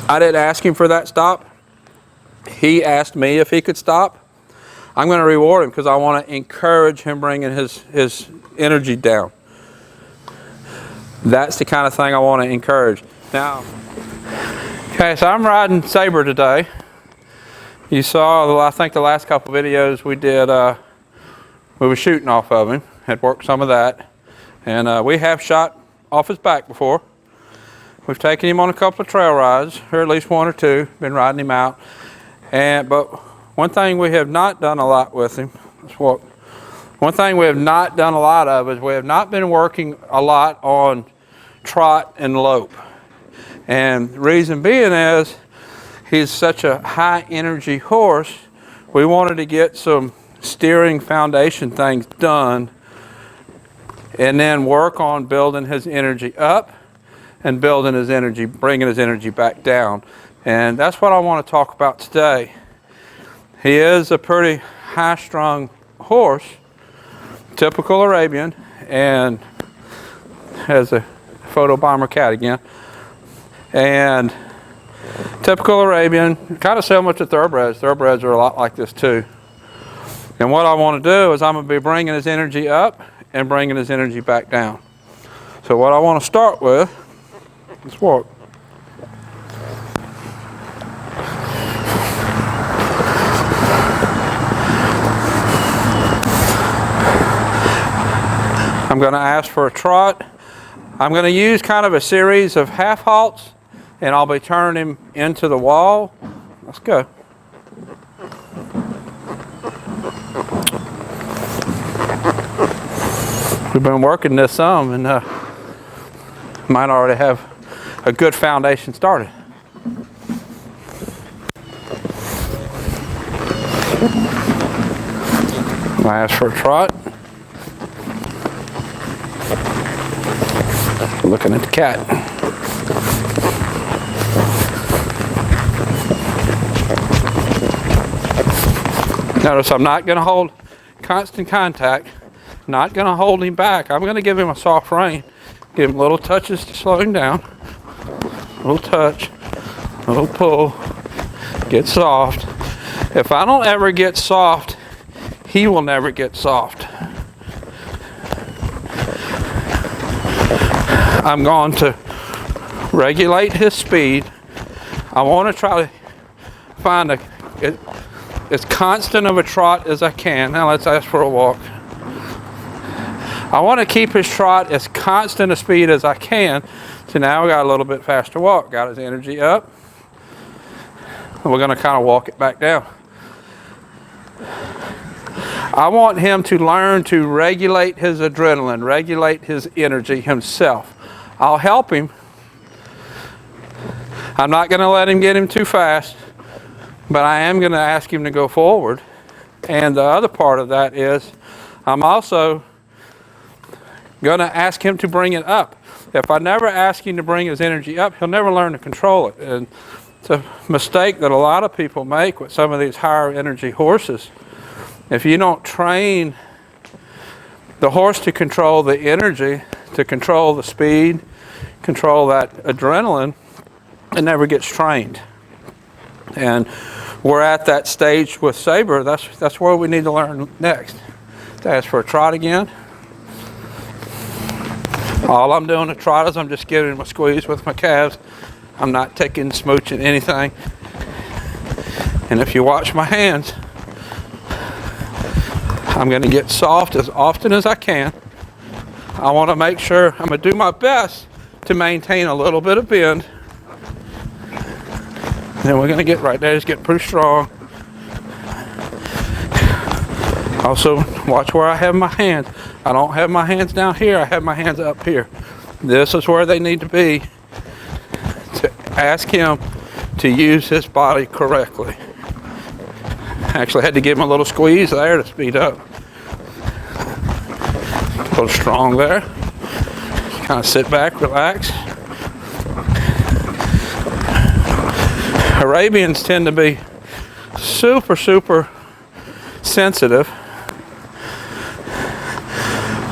I didn't ask him for that stop. He asked me if he could stop. I'm going to reward him because I want to encourage him bringing his energy down. That's the kind of thing I want to encourage. Now, okay, so I'm riding Saber today. You saw, I think the last couple videos we did, we were shooting off of him, had worked some of that. And we have shot off his back before. We've taken him on a couple of trail rides, or at least one or two, been riding him out. But one thing we have not done a lot with him, one thing we have not done a lot of is we have not been working a lot on trot and lope. And the reason being is he's such a high energy horse, we wanted to get some steering foundation things done and then work on building his energy up and building his energy, bringing his energy back down. And that's what I want to talk about today. He is a pretty high-strung horse, typical Arabian, and has a photo bomber cat again. And typical Arabian, kind of similar to thoroughbreds. Thoroughbreds are a lot like this too. And what I want to do is I'm going to be bringing his energy up and bringing his energy back down. So what I want to start with, let's walk. I'm going to ask for a trot. I'm going to use kind of a series of half halts, and I'll be turning him into the wall. Let's go. We've been working this some, and might already have a good foundation started. I'm going to ask for a trot. Looking at the cat. Notice I'm not going to hold constant contact, not going to hold him back. I'm going to give him a soft rein, give him little touches to slow him down. Little touch, little pull, get soft. If I don't ever get soft, he will never get soft. I'm going to regulate his speed. I want to try to find as constant of a trot as I can. Now let's ask for a walk. I want to keep his trot as constant a speed as I can. So now we got a little bit faster walk. Got his energy up. And we're going to kind of walk it back down. I want him to learn to regulate his adrenaline, regulate his energy himself. I'll help him. I'm not going to let him get him too fast, but I am going to ask him to go forward. And the other part of that is I'm also going to ask him to bring it up. If I never ask him to bring his energy up, he'll never learn to control it. And it's a mistake that a lot of people make with some of these higher energy horses. If you don't train the horse to control the energy, to control the speed, control that adrenaline, it never gets trained. And we're at that stage with Saber. That's where we need to learn next. To ask for a trot again. All I'm doing to trot is I'm just giving him a squeeze with my calves. I'm not taking, smooching anything. And if you watch my hands, I'm going to get soft as often as I can. I want to make sure, I'm going to do my best to maintain a little bit of bend. Then we're going to get right there, just get pretty strong. Also, watch where I have my hands. I don't have my hands down here, I have my hands up here. This is where they need to be to ask him to use his body correctly. Actually, I had to give him a little squeeze there to speed up. A little strong there. Kind of sit back, relax. Arabians tend to be super sensitive.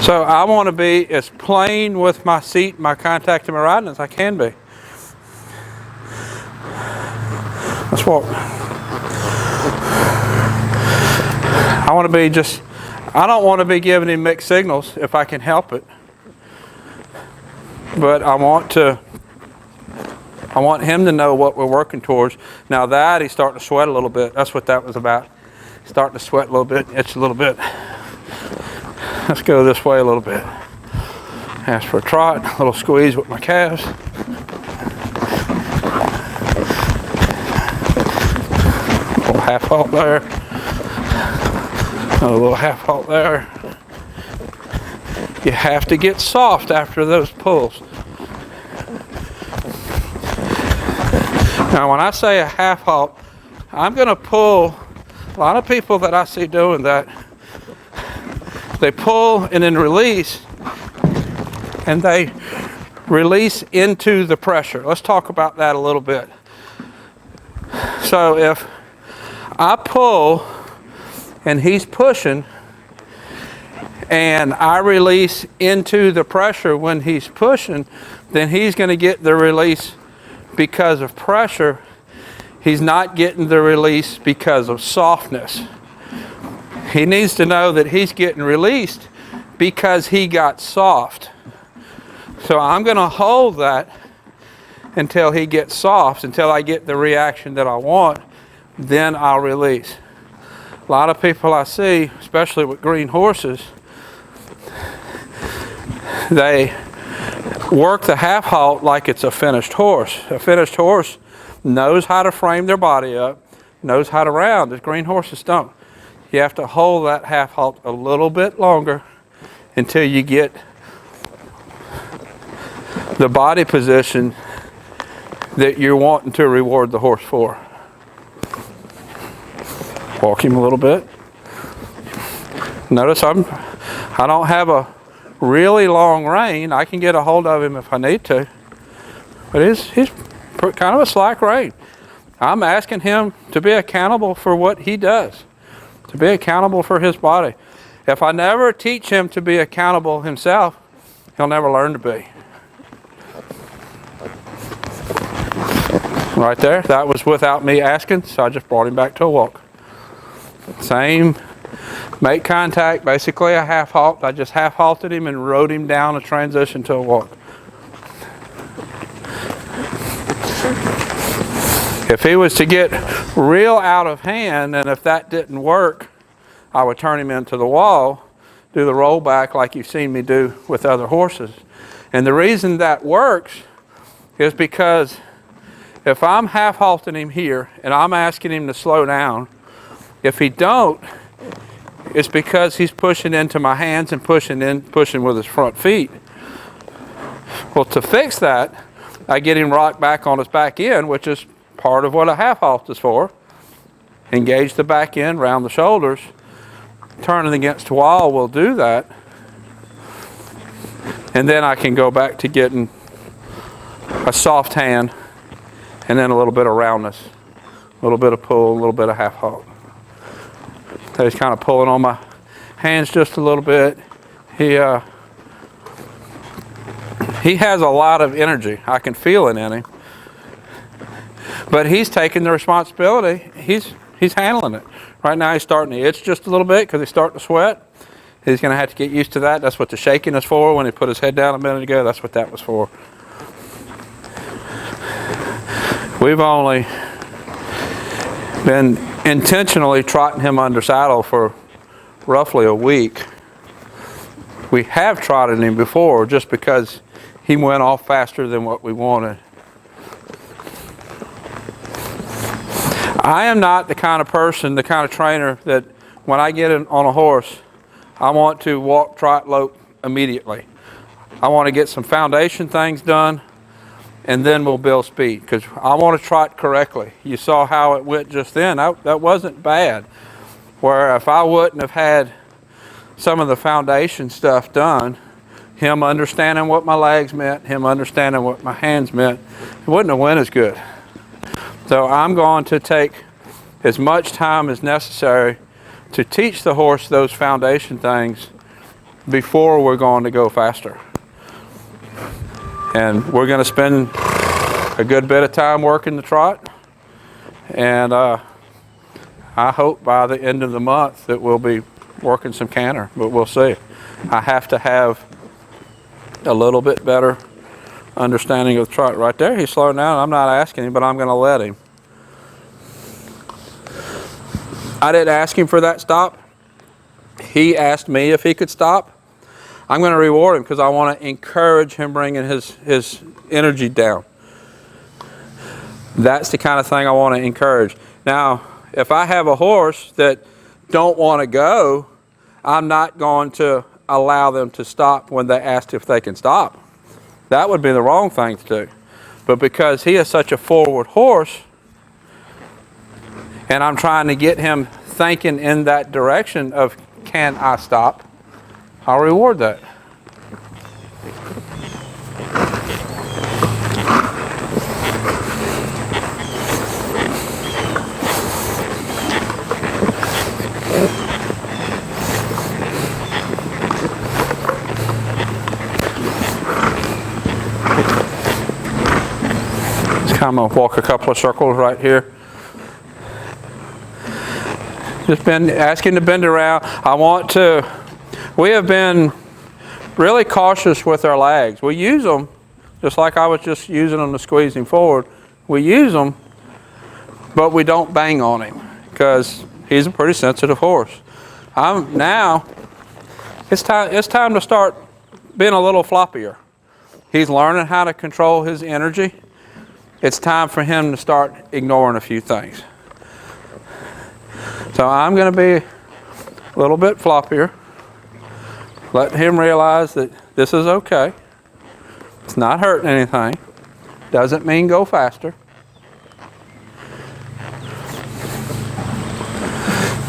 So I want to be as plain with my seat, my contact, and my riding as I can be. Let's walk. I don't want to be giving him mixed signals if I can help it. But I want him to know what we're working towards. Now that he's starting to sweat a little bit. That's what that was about. Starting to sweat a little bit, itch a little bit. Let's go this way a little bit. Ask for a trot, a little squeeze with my calves. A little half halt there. Another little half halt there. You have to get soft after those pulls. Now when I say a half halt, I'm going to pull. A lot of people that I see doing that, they pull and then release, and they release into the pressure. Let's talk about that a little bit. So if I pull and he's pushing and I release into the pressure when he's pushing, then he's going to get the release because of pressure. He's not getting the release because of softness. He needs to know that he's getting released because he got soft. So I'm going to hold that until he gets soft, until I get the reaction that I want, then I'll release. A lot of people I see, especially with green horses, they work the half halt like it's a finished horse. A finished horse knows how to frame their body up, knows how to round. The green horses don't. You have to hold that half halt a little bit longer until you get the body position that you're wanting to reward the horse for. Walk him a little bit. Notice I don't have a really long rein. I can get a hold of him if I need to. But he's kind of a slack rein. I'm asking him to be accountable for what he does, to be accountable for his body. If I never teach him to be accountable himself, he'll never learn to be. Right there, that was without me asking, so I just brought him back to a walk. Same, make contact, basically a half halt. I just half halted him and rode him down a transition to a walk. If he was to get real out of hand, and if that didn't work, I would turn him into the wall, do the roll back like you've seen me do with other horses. And the reason that works is because if I'm half halting him here and I'm asking him to slow down, if he don't, it's because he's pushing into my hands and pushing with his front feet. Well, to fix that, I get him rocked back on his back end, which is part of what a half halt is for. Engage the back end, round the shoulders. Turning against the wall will do that. And then I can go back to getting a soft hand and then a little bit of roundness, a little bit of pull, a little bit of half halt. So he's kind of pulling on my hands just a little bit. He has a lot of energy. I can feel it in him. But he's taking the responsibility. He's handling it. Right now he's starting to itch just a little bit because he's starting to sweat. He's going to have to get used to that. That's what the shaking is for. When he put his head down a minute ago, that's what that was for. We've only been intentionally trotting him under saddle for roughly a week. We have trotted him before just because he went off faster than what we wanted. I am not the kind of person, the kind of trainer that when I get on a horse, I want to walk, trot, lope immediately. I want to get some foundation things done, and then we'll build speed, because I want to trot correctly. You saw how it went just then. That wasn't bad. Where if I wouldn't have had some of the foundation stuff done, him understanding what my legs meant, him understanding what my hands meant, it wouldn't have went as good. So I'm going to take as much time as necessary to teach the horse those foundation things before we're going to go faster. And we're going to spend a good bit of time working the trot, And I hope by the end of the month that we'll be working some canter, but we'll see. I have to have a little bit better understanding of the trot. Right there, he's slowing down. I'm not asking him, but I'm going to let him. I didn't ask him for that stop. He asked me if he could stop. I'm going to reward him because I want to encourage him bringing his energy down. That's the kind of thing I want to encourage. Now, if I have a horse that don't want to go, I'm not going to allow them to stop when they asked if they can stop. That would be the wrong thing to do. But because he is such a forward horse, and I'm trying to get him thinking in that direction of, can I stop? I'll reward that. I'm going to walk a couple of circles right here. Just bend, asking to bend around. We have been really cautious with our legs. We use them, just like I was just using them to squeeze him forward. We use them, but we don't bang on him because he's a pretty sensitive horse. Now, it's time to start being a little floppier. He's learning how to control his energy. It's time for him to start ignoring a few things. So I'm going to be a little bit floppier. Let him realize that this is okay. It's not hurting anything. Doesn't mean go faster.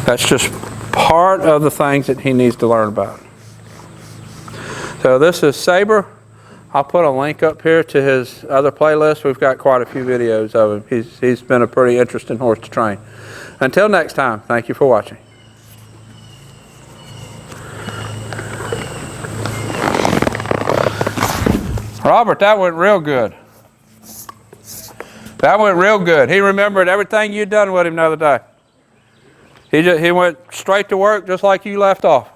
That's just part of the things that he needs to learn about. So this is Saber. I'll put a link up here to his other playlist. We've got quite a few videos of him. He's been a pretty interesting horse to train. Until next time, thank you for watching. Robert, that went real good. That went real good. He remembered everything you'd done with him the other day. He went straight to work just like you left off.